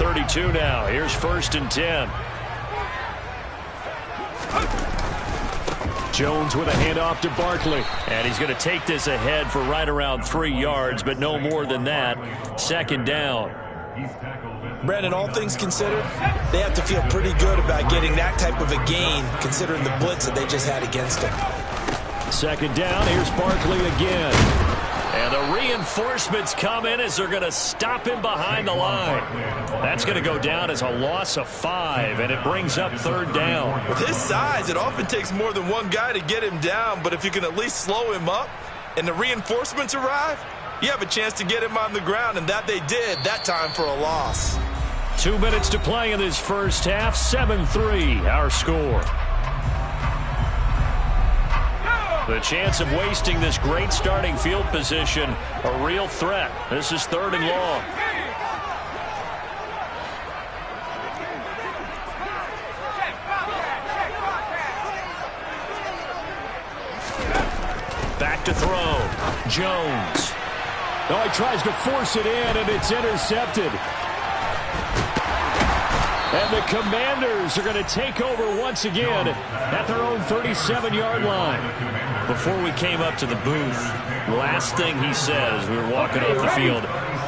32 now. Here's 1st and 10. Jones with a handoff to Barkley. And he's going to take this ahead for right around 3 yards, but no more than that. 2nd down. Brandon, all things considered, they have to feel pretty good about getting that type of a gain, considering the blitz that they just had against them. 2nd down. Here's Barkley again. And the reinforcements come in as they're going to stop him behind the line. That's going to go down as a loss of 5, and it brings up 3rd down. With his size, it often takes more than one guy to get him down, but if you can at least slow him up and the reinforcements arrive, you have a chance to get him on the ground, and that they did that time for a loss. 2 minutes to play in this first half. 7-3 our score. The chance of wasting this great starting field position, a real threat. This is 3rd and long. Back to throw. Jones. Oh, he tries to force it in, and it's intercepted. And the Commanders are going to take over once again at their own 37-yard line. Before we came up to the booth, the last thing he said as we were walking off the field,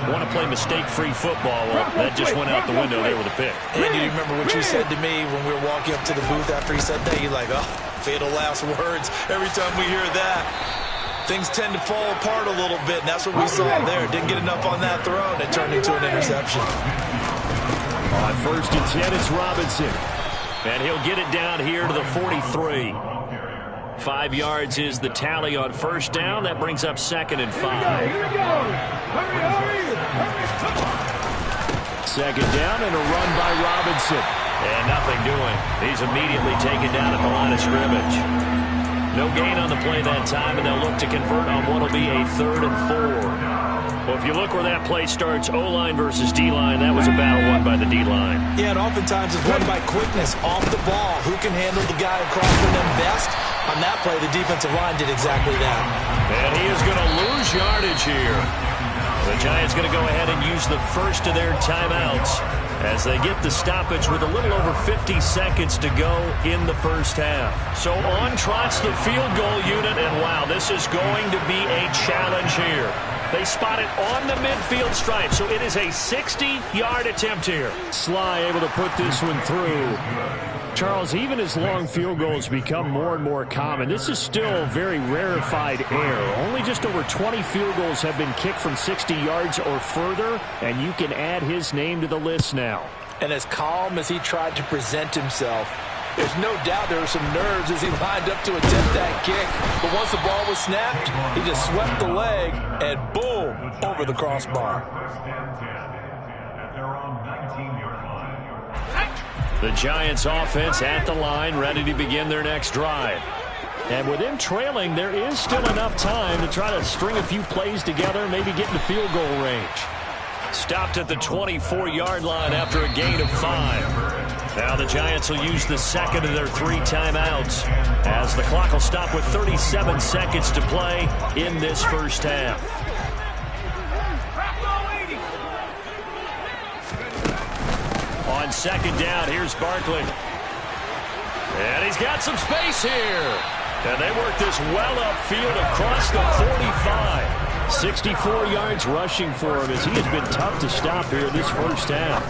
want to play mistake-free football. Well, that just went out the window there with a pick. Andy, you remember what you said to me when we were walking up to the booth after he said that? You're like, oh, fatal last words. Every time we hear that, things tend to fall apart a little bit, and that's what we saw there. Didn't get enough on that throw, and it turned into an interception. On 1st and 10, it's Robinson. And he'll get it down here to the 43. 5 yards is the tally on 1st down. That brings up 2nd and 5. 2nd down and a run by Robinson. And nothing doing. He's immediately taken down at the line of scrimmage. No gain on the play that time, and they'll look to convert on what will be a 3rd and 4. Well, if you look where that play starts, O-line versus D-line, that was a battle won by the D-line. Yeah, and oftentimes it's won by quickness off the ball. Who can handle the guy across from them best? On that play, the defensive line did exactly that. And he is going to lose yardage here. The Giants going to go ahead and use the first of their timeouts as they get the stoppage with a little over 50 seconds to go in the first half. So on trots the field goal unit, and wow, this is going to be a challenge here. They spot it on the midfield stripe, so it is a 60-yard attempt here. Sly able to put this one through. Charles, even as long field goals become more and more common, this is still very rarefied air. Only just over 20 field goals have been kicked from 60 yards or further, and you can add his name to the list now. And as calm as he tried to present himself, there's no doubt there were some nerves as he lined up to attempt that kick. But once the ball was snapped, he just swept the leg and boom, over the crossbar. The Giants offense at the line, ready to begin their next drive. And with them trailing, there is still enough time to try to string a few plays together, maybe get in the field goal range. Stopped at the 24-yard line after a gain of 5. Now the Giants will use the second of their 3 timeouts as the clock will stop with 37 seconds to play in this first half. On 2nd down, here's Barkley. And he's got some space here. And they work this well upfield across the 45. 64 yards rushing for him as he has been tough to stop here this first half.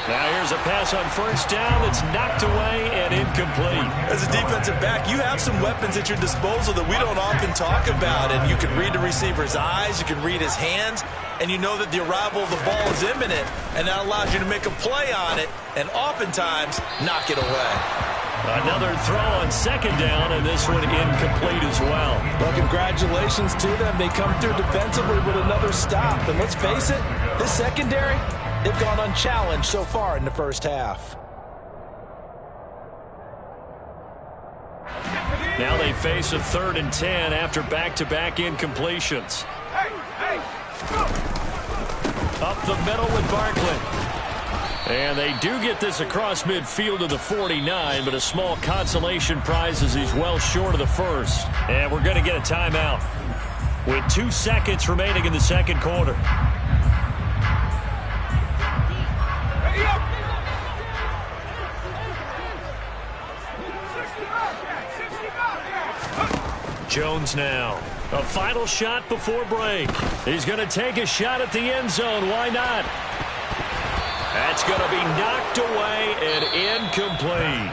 Now here's a pass on 1st down that's knocked away and incomplete. As a defensive back, you have some weapons at your disposal that we don't often talk about. And you can read the receiver's eyes, you can read his hands, and you know that the arrival of the ball is imminent, and that allows you to make a play on it and oftentimes knock it away. Another throw on 2nd down, and this one incomplete as well. Well, congratulations to them. They come through defensively with another stop. And let's face it, this secondary, they've gone unchallenged so far in the first half. Now they face a 3rd and 10 after back-to-back incompletions. Up the middle with Barkley. And they do get this across midfield to the 49, but a small consolation prize as he's well short of the first. And we're going to get a timeout with 2 seconds remaining in the second quarter. Jones now. A final shot before break. He's going to take a shot at the end zone. Why not? That's going to be knocked away and incomplete.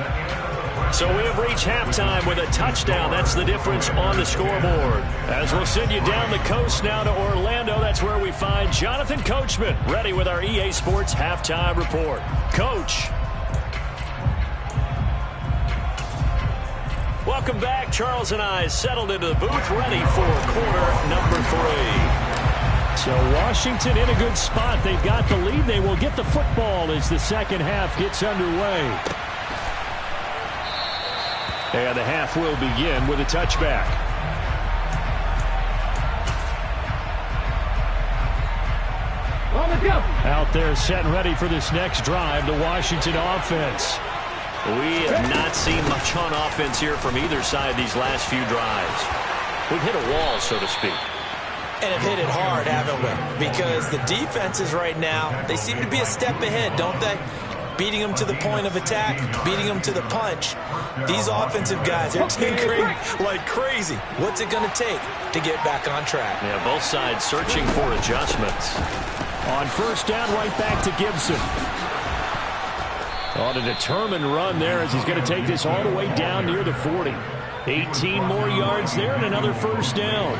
So we have reached halftime with a touchdown. That's the difference on the scoreboard. As we'll send you down the coast now to Orlando, that's where we find Jonathan Coachman ready with our EA Sports Halftime Report. Coach. Welcome back. Charles and I settled into the booth, ready for quarter number 3. So Washington in a good spot. They've got the lead. They will get the football as the second half gets underway. And the half will begin with a touchback. Out there set and ready for this next drive, the Washington offense. We have not seen much on offense here from either side these last few drives. We've hit a wall, so to speak. And have hit it hard, haven't we? Because the defenses right now, they seem to be a step ahead, don't they? Beating them to the point of attack, beating them to the punch. These offensive guys are tinkering like crazy. What's it going to take to get back on track? Yeah, both sides searching for adjustments. On first down, right back to Gibson. On a determined run there as he's going to take this all the way down near the 40. 18 more yards there and another first down.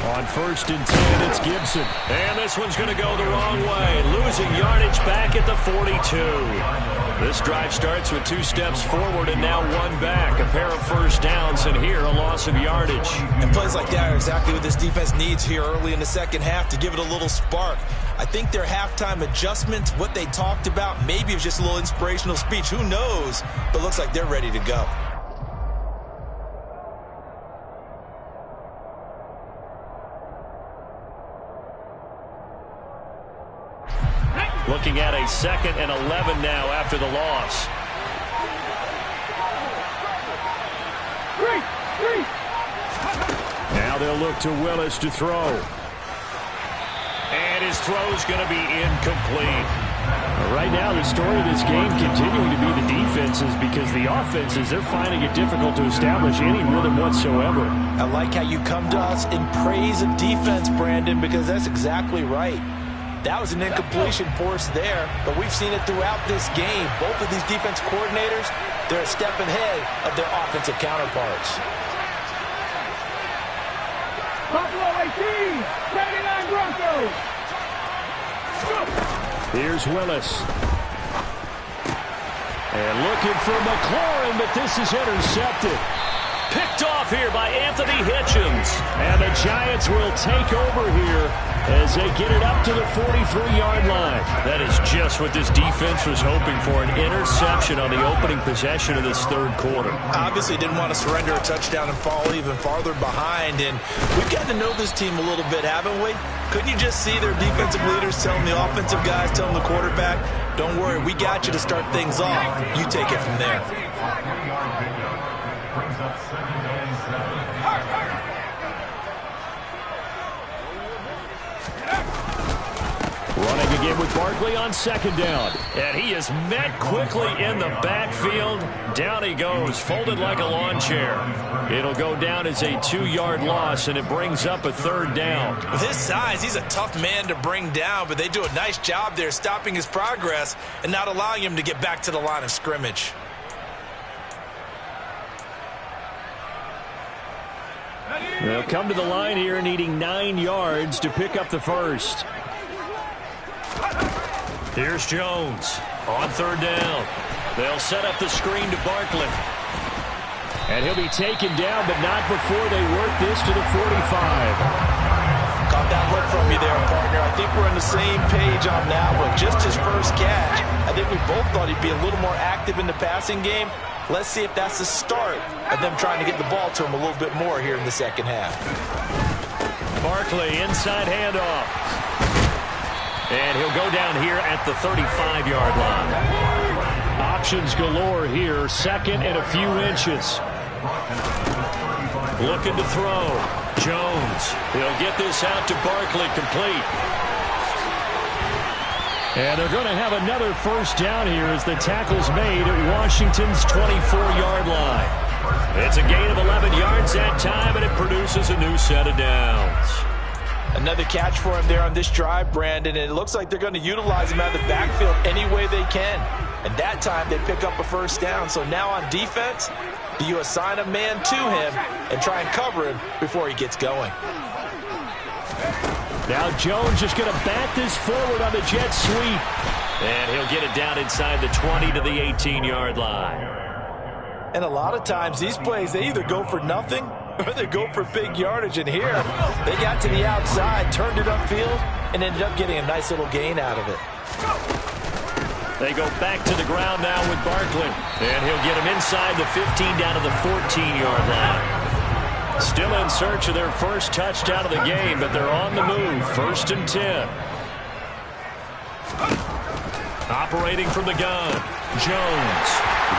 On first and 10, it's Gibson. And this one's going to go the wrong way. Losing yardage back at the 42. This drive starts with 2 steps forward and now 1 back. A pair of first downs, and here a loss of yardage. And plays like that are exactly what this defense needs here early in the second half to give it a little spark. I think their halftime adjustments, what they talked about, maybe it was just a little inspirational speech. Who knows? But looks like they're ready to go. Looking at a 2nd and 11 now after the loss. Now they'll look to Willis to throw. And his throw's going to be incomplete. Right now, the story of this game continuing to be the defenses, because the offenses, they're finding it difficult to establish any rhythm whatsoever. I like how you come to us in praise of defense, Brandon, because that's exactly right. That was an incompletion force there, but we've seen it throughout this game. Both of these defense coordinators, they're a step ahead of their offensive counterparts. Buffalo 18, 79 Broncos. Here's Willis. And looking for McLaurin, but this is intercepted. Picked off here by Anthony Hitchens. And the Giants will take over here as they get it up to the 43-yard line. That is just what this defense was hoping for, an interception on the opening possession of this third quarter. Obviously didn't want to surrender a touchdown and fall even farther behind. And we've gotten to know this team a little bit, haven't we? Couldn't you just see their defensive leaders telling the offensive guys, telling the quarterback, don't worry, we got you to start things off. You take it from there. Running again with Barkley on second down. And he is met quickly in the backfield. Down he goes, folded like a lawn chair. It'll go down as a 2-yard loss, and it brings up a third down. With his size, he's a tough man to bring down, but they do a nice job there stopping his progress and not allowing him to get back to the line of scrimmage. They'll come to the line here needing 9 yards to pick up the first. Here's Jones on third down. They'll set up the screen to Barkley. And he'll be taken down, but not before they work this to the 45. Caught that look from you there, partner. I think we're on the same page on that one. Just his first catch. I think we both thought he'd be a little more active in the passing game. Let's see if that's the start of them trying to get the ball to him a little bit more here in the second half. Barkley, inside handoff. And he'll go down here at the 35-yard line. Options galore here, 2nd and a few inches. Looking to throw. Jones. He'll get this out to Barkley, complete. And they're going to have another first down here as the tackle's made at Washington's 24-yard line. It's a gain of 11 yards that time, and it produces a new set of downs. Another catch for him there on this drive, Brandon, and it looks like they're going to utilize him out of the backfield any way they can. And that time they pick up a first down. So now on defense, do you assign a man to him and try and cover him before he gets going? Now Jones just going to bat this forward on the jet sweep. And he'll get it down inside the 20 to the 18-yard line. And a lot of times these plays, they either go for nothing or they go for big yardage. And here, they got to the outside, turned it upfield, and ended up getting a nice little gain out of it. They go back to the ground now with Barkley. And he'll get him inside the 15 down to the 14-yard line. Still in search of their first touchdown of the game, but they're on the move. 1st and 10. Operating from the gun. Jones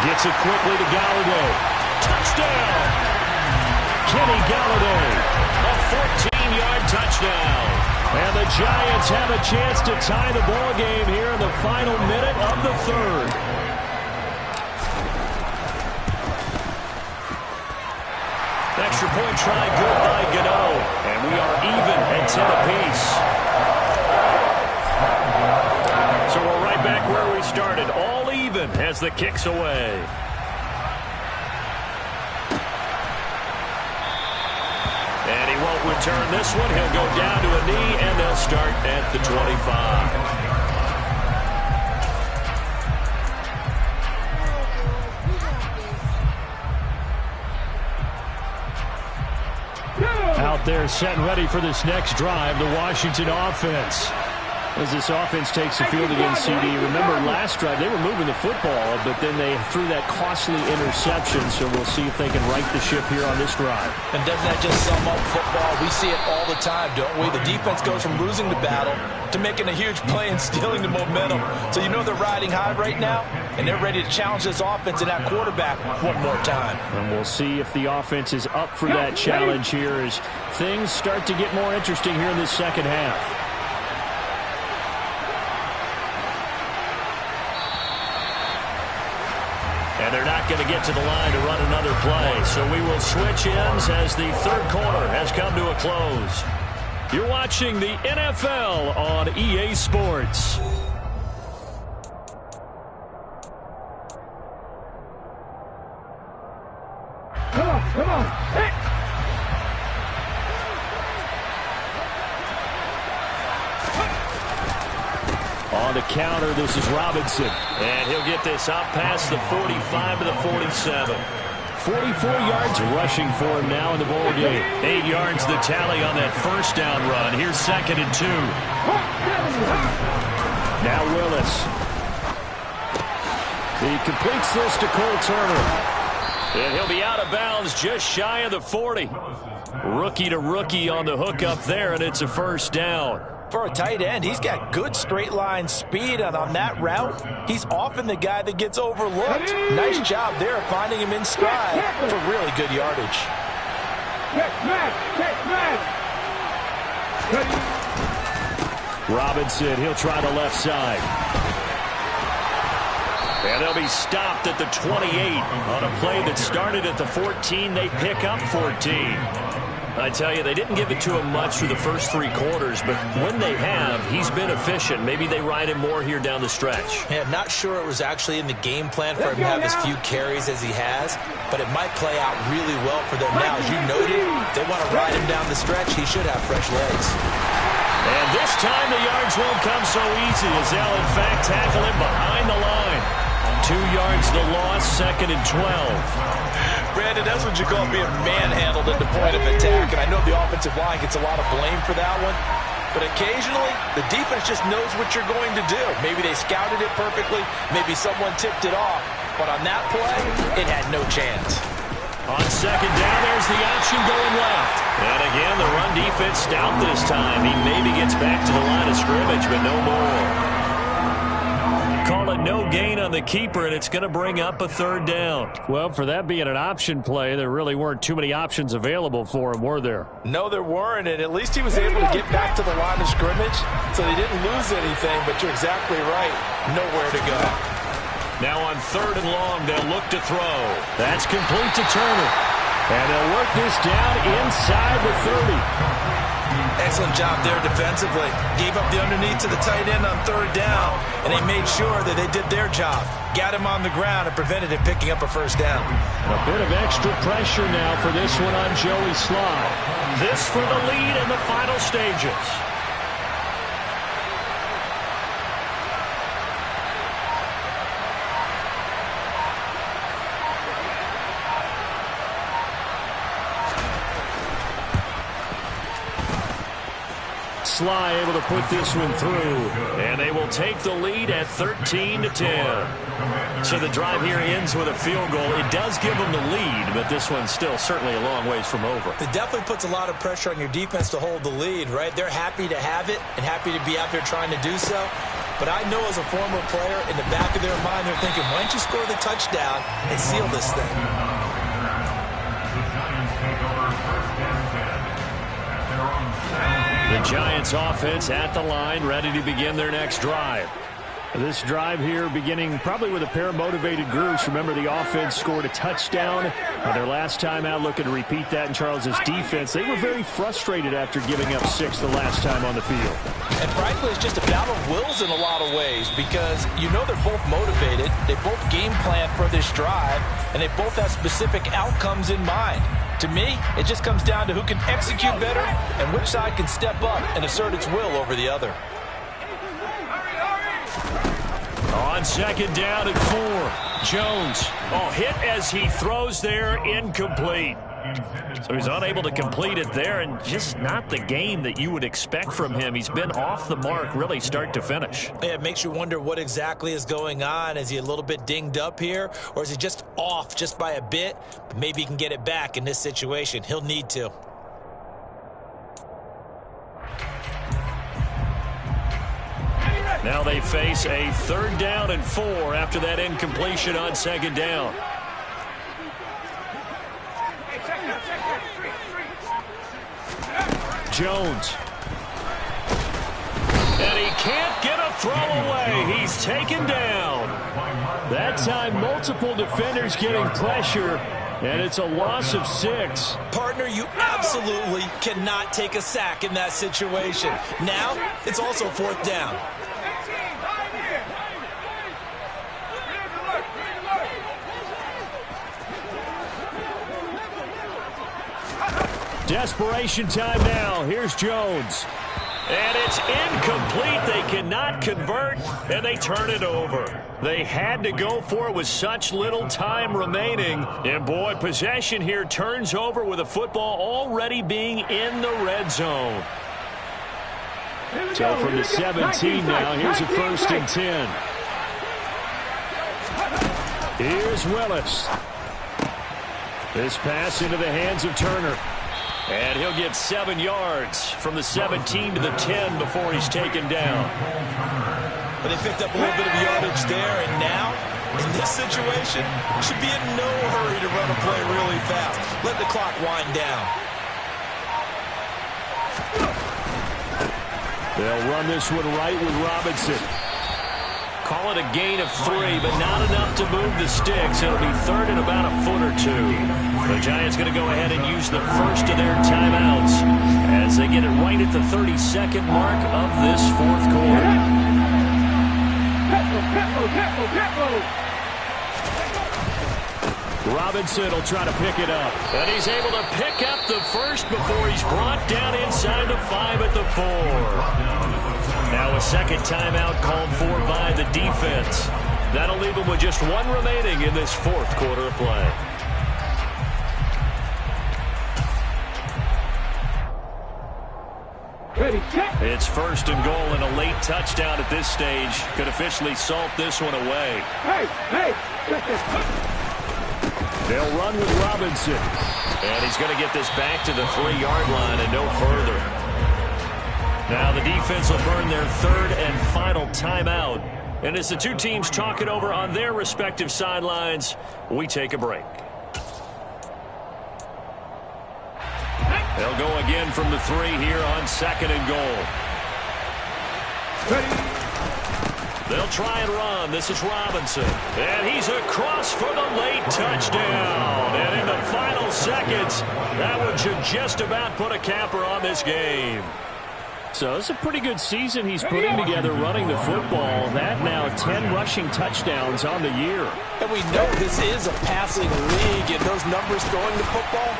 gets it quickly to Galladay. Touchdown! Kenny Galladay. A 14-yard touchdown. And the Giants have a chance to tie the ball game here in the final minute of the third. Extra point try good by Gano. And we are even at 10 apiece. So we're right back where we started. All even as the kick's away. And he won't return this one. He'll go down to a knee, and they'll start at the 25. Out there set and ready for this next drive, the Washington offense. As this offense takes the field against CD. Remember last drive, they were moving the football, but then they threw that costly interception, so we'll see if they can right the ship here on this drive. And doesn't that just sum up football? We see it all the time, don't we? The defense goes from losing the battle to making a huge play and stealing the momentum. So you know they're riding high right now, and they're ready to challenge this offense and that quarterback one more time. And we'll see if the offense is up for that challenge here as things start to get more interesting here in this second half. And they're not going to get to the line to run another play. So we will switch ends as the third quarter has come to a close. You're watching the NFL on EA Sports. Come on. Hey. On the counter, this is Robinson. And he'll get this out past the 45 to the 47. 44 yards rushing for him now in the ball game. 8 yards the tally on that first down run. Here's 2nd and 2. Now Willis. He completes this to Cole Turner. And he'll be out of bounds just shy of the 40. Rookie to rookie on the hook up there, and it's a first down. For a tight end, he's got good straight line speed, and on that route, he's often the guy that gets overlooked. Nice job there finding him in stride for really good yardage. Robinson, he'll try the left side. And they'll be stopped at the 28 on a play that started at the 14. They pick up 14. I tell you, they didn't give it to him much through the first 3 quarters, but when they have, he's been efficient. Maybe they ride him more here down the stretch. Yeah, not sure it was actually in the game plan for him to have as few carries as he has, but it might play out really well for them now. As you noted, they want to ride him down the stretch. He should have fresh legs. And this time the yards won't come so easy as they'll, in fact, tackle him behind the line. 2 yards the loss, 2nd and 12. Brandon, that's what you call being manhandled at the point of attack, and I know the offensive line gets a lot of blame for that one, but occasionally the defense just knows what you're going to do. Maybe they scouted it perfectly, maybe someone tipped it off, but on that play, it had no chance. On 2nd down, there's the option going left. And again, the run defense stout this time. He maybe gets back to the line of scrimmage, but no more. call it no gain on the keeper, and it's going to bring up a third down. Well, for that being an option play, there really weren't too many options available for him, were there? No, there weren't, and at least he was able to get back to the line of scrimmage, so they didn't lose anything, but you're exactly right. Nowhere to go. Now on 3rd and long, they'll look to throw. That's complete to Turner. And they'll work this down inside the 30. Excellent job there defensively. Gave up the underneath to the tight end on 3rd down, and they made sure that they did their job. Got him on the ground and prevented him picking up a first down. A bit of extra pressure now for this one on Joey Slye. This for the lead in the final stages. Slye able to put this one through. And they will take the lead at 13-10. So the drive here ends with a field goal. It does give them the lead, but this one's still certainly a long ways from over. It definitely puts a lot of pressure on your defense to hold the lead, right? They're happy to have it and happy to be out there trying to do so. But I know as a former player, in the back of their mind, they're thinking, why don't you score the touchdown and seal this thing? The Giants offense at the line, ready to begin their next drive. This drive here beginning probably with a pair of motivated groups. Remember, the offense scored a touchdown on their last time out, looking to repeat that in Charles's defense. They were very frustrated after giving up 6 the last time on the field. And frankly, it's just a battle of wills in a lot of ways, because you know they're both motivated. They both game plan for this drive, and they both have specific outcomes in mind. To me, it just comes down to who can execute better and which side can step up and assert its will over the other. On 2nd down at 4, Jones. Hit as he throws there, incomplete. So he's unable to complete it there, and just not the game that you would expect from him. He's been off the mark really start to finish. Yeah, it makes you wonder what exactly is going on. Is he a little bit dinged up here, or is he just off just by a bit? Maybe he can get it back in this situation. He'll need to. Now they face a 3rd down and 4 after that incompletion on 2nd down. Jones. And he can't get a throw away. He's taken down. That time, multiple defenders getting pressure, and it's a loss of 6. Partner, you absolutely cannot take a sack in that situation. Now, it's also 4th down. Desperation time now. Here's Jones. And it's incomplete. They cannot convert, and they turn it over. They had to go for it with such little time remaining. And, boy, possession here turns over with the football already being in the red zone. So from the 17 now, here's a 1st and 10. Here's Willis. This pass into the hands of Turner. And he'll get 7 yards from the 17 to the 10 before he's taken down. But they picked up a little bit of yardage there, and now, in this situation, should be in no hurry to run a play really fast. Let the clock wind down. They'll run this one right with Robinson. Call it a gain of 3, but not enough to move the sticks. It'll be 3rd and about a foot or 2. The Giants going to go ahead and use the first of their timeouts as they get it right at the 32nd mark of this 4th quarter. Robinson will try to pick it up. And he's able to pick up the first before he's brought down inside the 5 at the 4. Now a 2nd timeout called for by the defense. That'll leave them with just 1 remaining in this 4th quarter of play. It's 1st and goal, and a late touchdown at this stage could officially salt this one away. They'll run with Robinson. And he's going to get this back to the 3-yard line and no further. Now the defense will burn their 3rd and final timeout And as the two teams talk it over on their respective sidelines, we take a break. They'll go again from the 3 here on 2nd and goal. They'll try and run. This is Robinson. And he's across for the late touchdown. And in the final seconds, that one should just about put a capper on this game. So it's a pretty good season he's putting together running the football. That now 10 rushing touchdowns on the year. And we know this is a passing league, and those numbers throwing the football,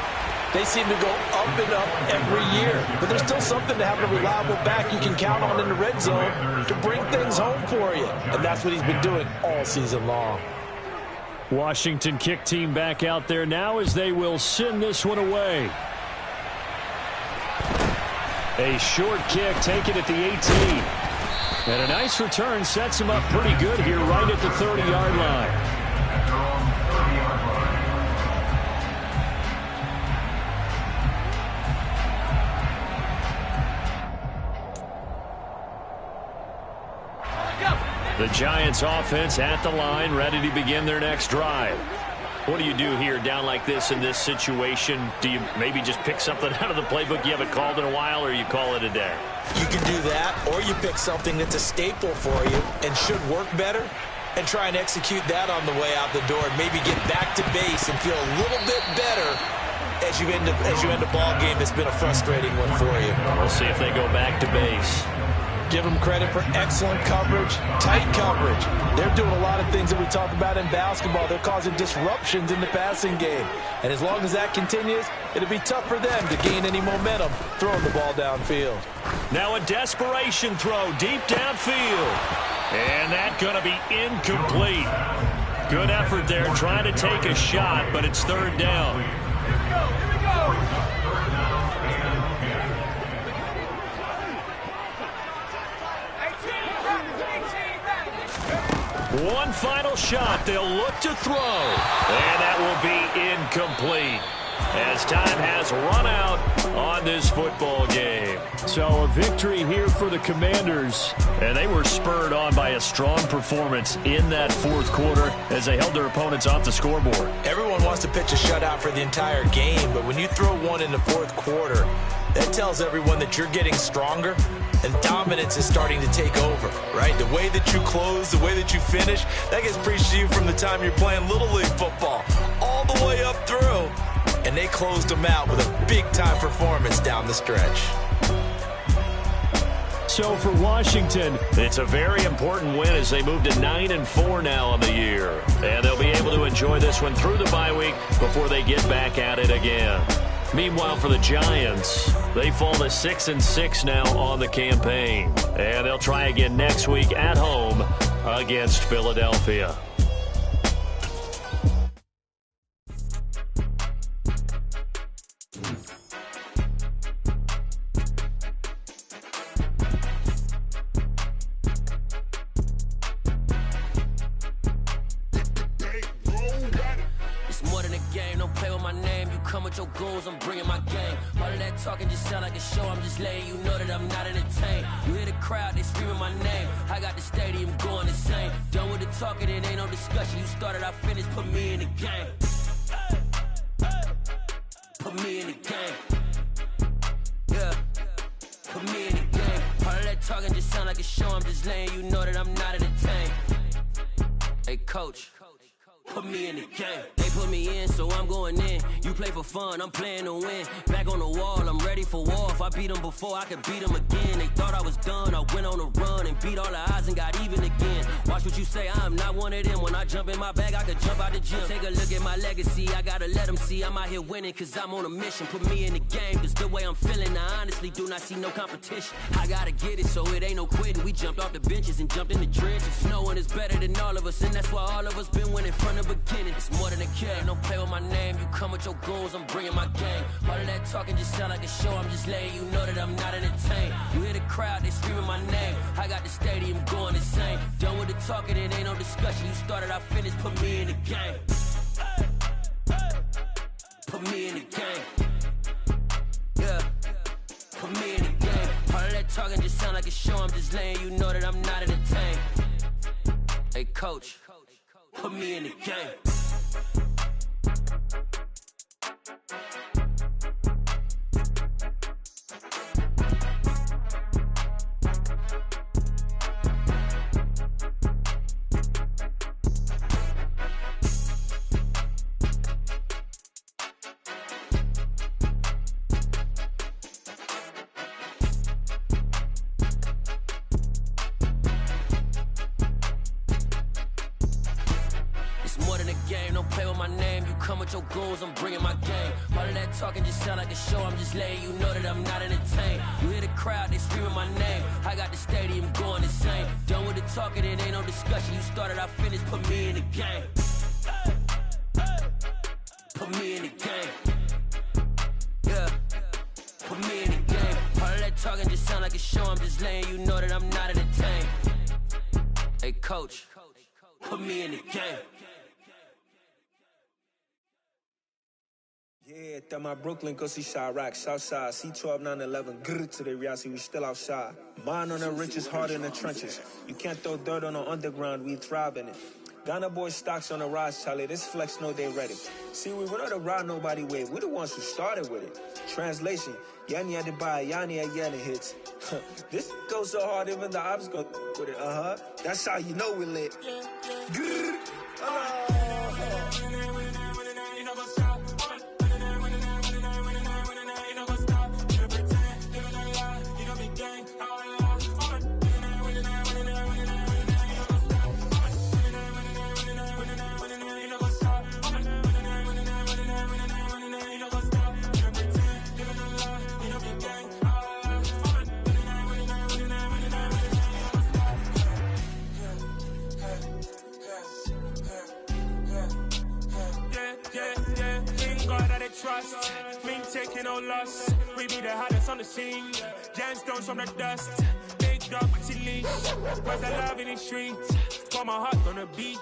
they seem to go up and up every year. But there's still something to having a reliable back you can count on in the red zone to bring things home for you. And that's what he's been doing all season long. Washington kick team back out there now as they will send this one away. A short kick taken at the 18. And a nice return sets him up pretty good here right at the 30-yard line. The Giants offense at the line, ready to begin their next drive. What do you do here down like this in this situation? Do you maybe just pick something out of the playbook you haven't called in a while, or you call it a day? You can do that, or you pick something that's a staple for you and should work better and try and execute that on the way out the door and maybe get back to base and feel a little bit better as you end a ball game that's been a frustrating one for you. We'll see if they go back to base. Give them credit for excellent coverage, tight coverage. They're doing a lot of things that we talk about in basketball. They're causing disruptions in the passing game. And as long as that continues, it'll be tough for them to gain any momentum throwing the ball downfield. Now a desperation throw deep downfield. And that's going to be incomplete. Good effort there trying to take a shot, but it's 3rd down. Here we go. One final shot. They'll look to throw. And that will be incomplete as time has run out on this football game. So a victory here for the Commanders. And they were spurred on by a strong performance in that 4th quarter as they held their opponents off the scoreboard. Everyone wants to pitch a shutout for the entire game, but when you throw one in the 4th quarter, that tells everyone that you're getting stronger and dominance is starting to take over, right? The way that you close, the way that you finish, that gets preached to you from the time you're playing Little League football all the way up through. And they closed them out with a big-time performance down the stretch. So for Washington, it's a very important win as they move to 9-4 now on the year. And they'll be able to enjoy this one through the bye week before they get back at it again. Meanwhile, for the Giants, they fall to 6-6 now on the campaign. And they'll try again next week at home against Philadelphia. Your goals, I'm bringing my game. All of that talking just sound like a show. I'm just letting you know that I'm not entertained. You hear the crowd, they screaming my name. I got the stadium going insane. Done with the talking, it ain't no discussion. You started, I finished, put me in the game. Put me in the game. Yeah. Put me in the game. All of that talking just sound like a show. I'm just letting you know that I'm not entertained. Hey, coach. Put me in the game. They put me in, so I'm going in. You play for fun, I'm playing to win. Back on the wall, I'm ready for war. If I beat them before, I could beat them again. They thought I was done, I went on a run and beat all the odds and got even again. Watch what you say, I'm not one of them. When I jump in my bag, I could jump out the gym. Take a look at my legacy, I gotta let them see I'm out here winning, cause I'm on a mission. Put me in the game, cause the way I'm feeling, I honestly do not see no competition. I gotta get it, so it ain't no quitting. We jumped off the benches and jumped in the trenches. No one is better than all of us, and that's why all of us been winning from the beginning. It's more than a game, don't play with my name. You come with your goals, I'm bringing my game. All of that talking just sound like a show. I'm just letting you know that I'm not entertained. You hear the crowd, they screaming my name. I got the stadium going insane. Done with the talking, it ain't no discussion. You started, I finished, put me in the game. Put me in the game. Yeah. Put me in the game. All of that talking just sound like a show. I'm just letting you know that I'm not entertained. Hey, coach, put me in the game. Your goals, I'm bringing my game. All of that talking just sound like a show. I'm just letting you know that I'm not entertained. You hear the crowd, they screaming my name. I got the stadium going insane. Done with the talking, it ain't no discussion. You started, I finished, put me in the game. Put me in the game. Yeah, put me in the game. All of that talking just sound like a show. I'm just letting you know that I'm not entertained. Hey, coach, put me in the game. Yeah, that my Brooklyn, go see Chirac, Southside, C12, 911, grrr to the reality, we still outside. Mine on the riches, hard in the trenches. You can't throw dirt on the underground, we thrive in it. Ghana boys stocks on the rise, Charlie, this flex know they ready. See, we not a ride nobody wave, we the ones who started with it. Translation, Yanni had to buy, Yanni had yelling hits. This goes so hard, even the ops go with it, That's how you know we lit. Grrr, trust, me taking no loss. We be the hottest on the scene. Gemstones from the dust. Big dog, pretty leash. Where's the love in the streets? Got my heart on the beat.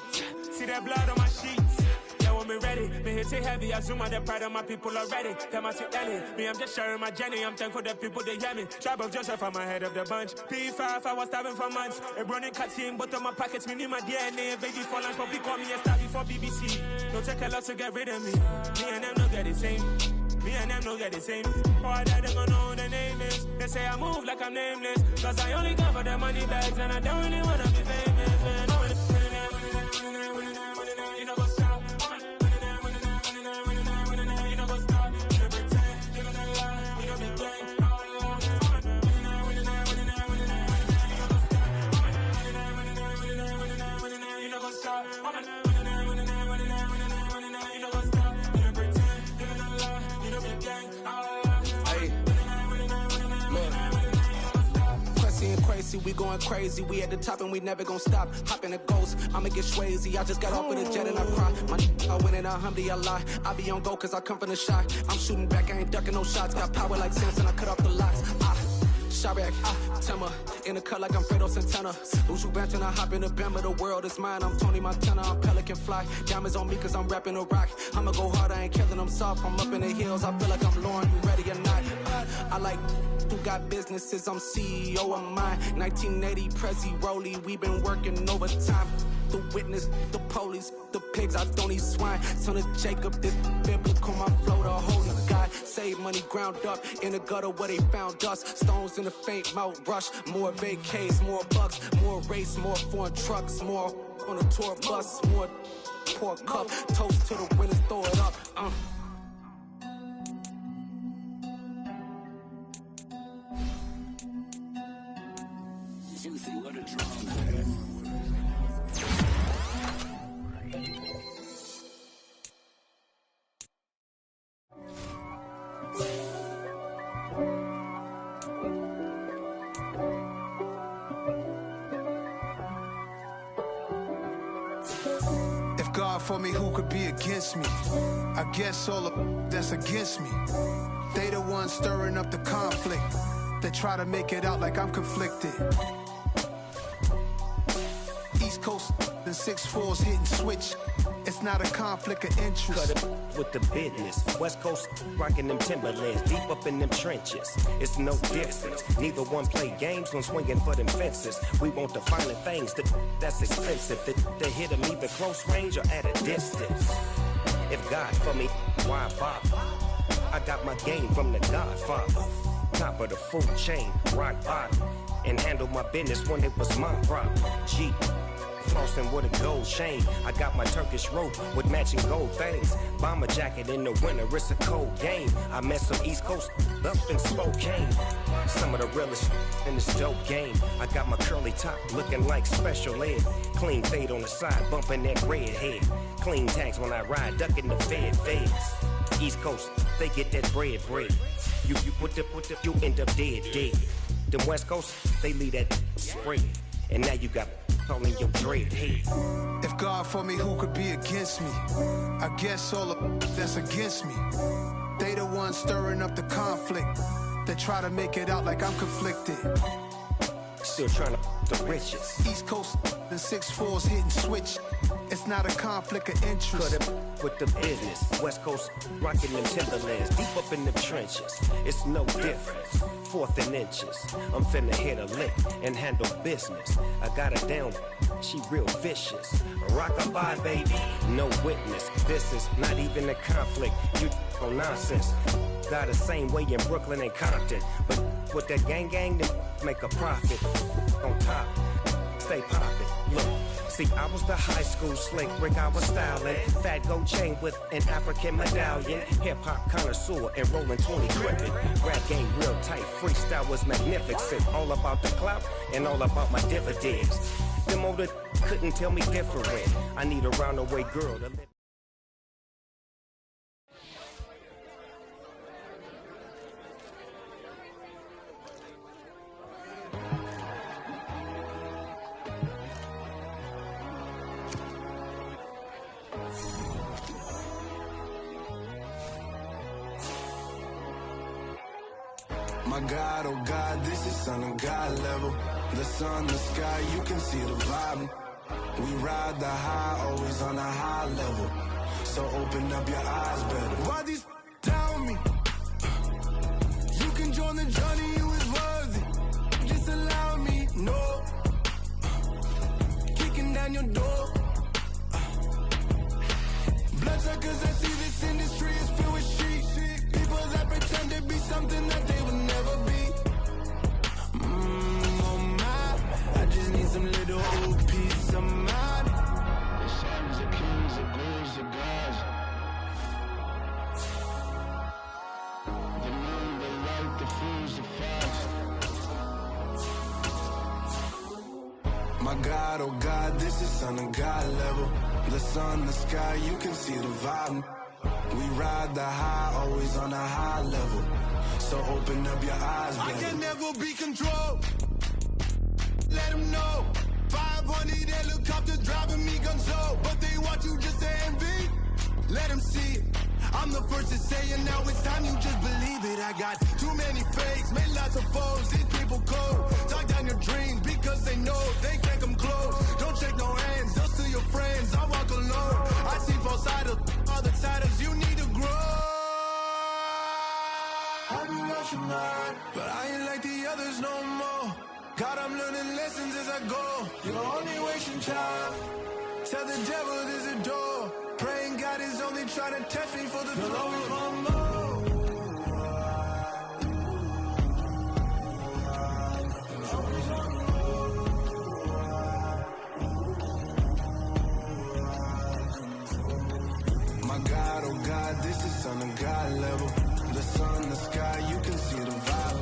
See that blood on my sheets. Yeah, when me ready, me hit it heavy. I zoom out the pride of my people already. Them I see Ellie. Me, I'm just sharing my journey. I'm thankful the people they hear me. Tribe of Joseph, I'm ahead of the bunch. P5, I was starving for months. A running cut team, but on my pockets, me need my DNA. Baby for lunch, but call me a star before BBC. Don't take a lot to get rid of me. Me and them don't get the same. Me and them don't get the same. All that they gonna know the name is. They say I move like I'm nameless. Cause I only cover the money bags and I don't really wanna be famous, man. You know what's up? You know what's up? You pretend, you know the lie, you know the game. You know what's up? We going crazy, we at the top and we never gonna stop. Hop in a ghost, I'ma get swayzy. I just got off with a jet and I cry. I win in a Humvee, I lie. I be on go cause I come from the shot. I'm shooting back, I ain't ducking no shots. Got power like Samson, I cut off the locks. Chirac, Timmer, in the cut like I'm Fredo Santana. Uju Banton, I hop in the Bama, the world is mine. I'm Tony Montana, I'm Pelican Fly. Diamonds on me cause I'm rapping a rock. I'ma go hard, I ain't killing them soft. I'm up in the hills, I feel like I'm Lauren, you ready or not? I like who got businesses, I'm CEO of mine. 1980 Prezi Rolly, we been working overtime. The witness, the police, the pigs, I don't eat swine. Son of Jacob, this biblical, my flow, the holy God. Save money ground up in the gutter where they found us. Stones in the faint mouth rush. More vacays, more bucks, more race, more foreign trucks, more on a tour bus, more pour cup. Toast to the winners, throw it up. Juicy, what a drum. If God for me, who could be against me? I guess all of that's against me. They the ones stirring up the conflict. They try to make it out like I'm conflicted. East Coast, the 6'4s hitting switch. It's not a conflict of interest. Cut it with the business. West Coast rocking them Timberlands, deep up in them trenches. It's no difference. Neither one play games when swinging for them fences. We want the finer things that's expensive. They hit them either close range or at a distance. If God for me, why bother? I got my game from the Godfather. Top of the food chain, rock bottom. And handle my business when it was my problem. G. Flossing with a gold chain. I got my Turkish rope with matching gold things. Bomber jacket in the winter, it's a cold game. I met some East Coast up in Spokane. Some of the realest in this dope game. I got my curly top looking like special ed. Clean fade on the side, bumping that red head. Clean tags when I ride, ducking the feds. East Coast, they get that bread. You you end up dead. Them West Coast, they leave that spread. And now you got all in your dread head. If God for me, who could be against me? I guess all of that's against me. They the ones stirring up the conflict. They try to make it out like I'm conflicted. Still trying to the riches. East Coast, the 6'4s hitting switch. It's not a conflict of interest. Cut it with the business. West Coast rocking them Timberlands, deep up in the trenches. It's no difference. 4th and inches. I'm finna hit a lick and handle business. I got her down, she real vicious. Rock-a-bye, baby, no witness. This is not even a conflict. You on nonsense. Got the same way in Brooklyn and Compton. But with that gang, then make a profit. On top, stay poppin'. Look. See, I was the high school slick Rick, I was styling. Fat gold chain with an African medallion. Hip-hop connoisseur and rolling 20 gripping. Rap game real tight, freestyle was magnificent. All about the clout and all about my dividends. Them older couldn't tell me different. I need a roundaway girl to live. My God, oh God, this is Son of God level. The sun, the sky, you can see the vibe. We ride the high, always on a high level. So open up your eyes better. Why these tell me? You can join the journey, you is worthy. Just allow me, no. Kicking down your door. Bloodsuckers, I see this industry is filled with shit. People that pretend to be something that they will never be. Oh my, I just need some little old peace of mind. The sons of kings, the ghouls, the gods. The moon, the light, the fools, the fast. My God, oh God, this is Son of God level. The sun, the sky, you can see the vibe. We ride the high, always on a high level. So open up your eyes, baby. I can never be controlled. Let them know. 500 helicopters driving me gonzo. But they want you just to envy. Let them see it. I'm the first to say it, now it's time you just believe it. I got too many fakes, made lots of foes. These people cold. Talk down your dreams because they know they can't come close. Don't shake no hands, just to your friends. I walk alone. I see both sides of other titles. You need to grow. I've been watching mine, but I ain't like the others no more. God, I'm learning lessons as I go. You're only wasting time. Tell the devil there's a door. Praying God is only trying to test me for the glory. Always want more. My God, oh God, this is Son of God level. The sun, the sky, you can see the vibe.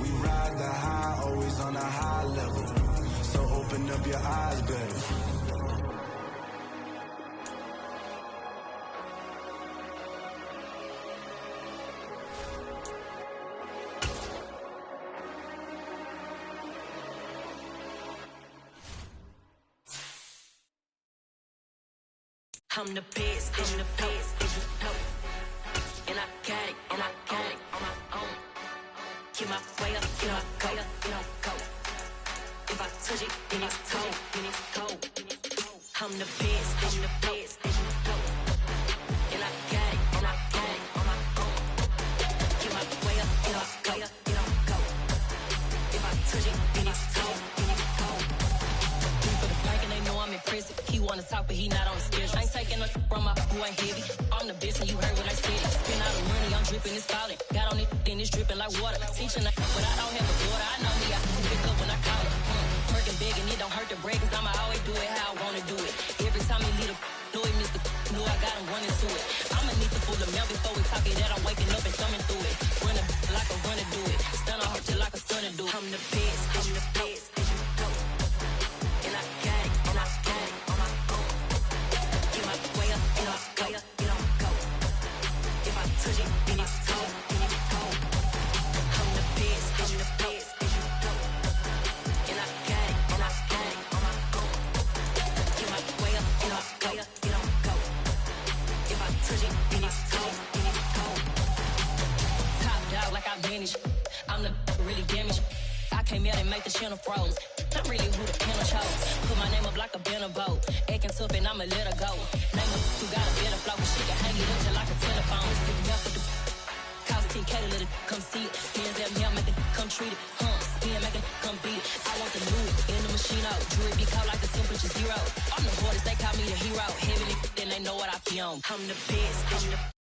We ride the high, always on a high level. So open up your eyes, baby. I'm the best, I'm the best, and I can't on my own. Get my way up, get my go. If I touch it, then it's cold. I'm the best, and you know. And I got it, and I got it on my own. Get my way up, get up, go. If I touch it, then it's cold. For the bank and they know I'm impressive. He wanna talk, but he not on the schedule. I ain't taking a from my boy heavy. I'm the best, and you heard what I said. Spend all the money, I'm dripping, it's falling. Got on it, then it's dripping like water. Teaching her, but I don't have a daughter. I know me, I can pick up when I call her. Working big, and it don't hurt to break, cause I'ma always do it how I wanna do it. Every time he lead a know he missed the know I got him running to it. I'ma need the full amount before we talk it that I'm waking up and thumbing through it. Running like a runner do it. Stun on her till like a stunner do it. I'm the best, and you know. And I got it, and I got it on my own. Get my way up, and I go. If I touch it, then it's cold. I'm the best, and you know. And I got it, and I got it on my own. Get my way up, and I go. If I touch it, then it's cold. Top dog like I manage. I'm the really damaged. I came out and make the channel froze. I'm really who the panel chose. Put my name up like a banner boat. Acting tough and I'ma let her go. Name her who got a better flow. She can hang it up till like a telephone. Stick me up with the cost 10K to let it come see it. Hands at me, I make it come treat it. Spin, make it come beat it. I want the Louis in the machine out. Jewelry be caught like the temperature 0. I'm the hardest, they call me the hero. Heavy, then they know what I be on. I'm the best.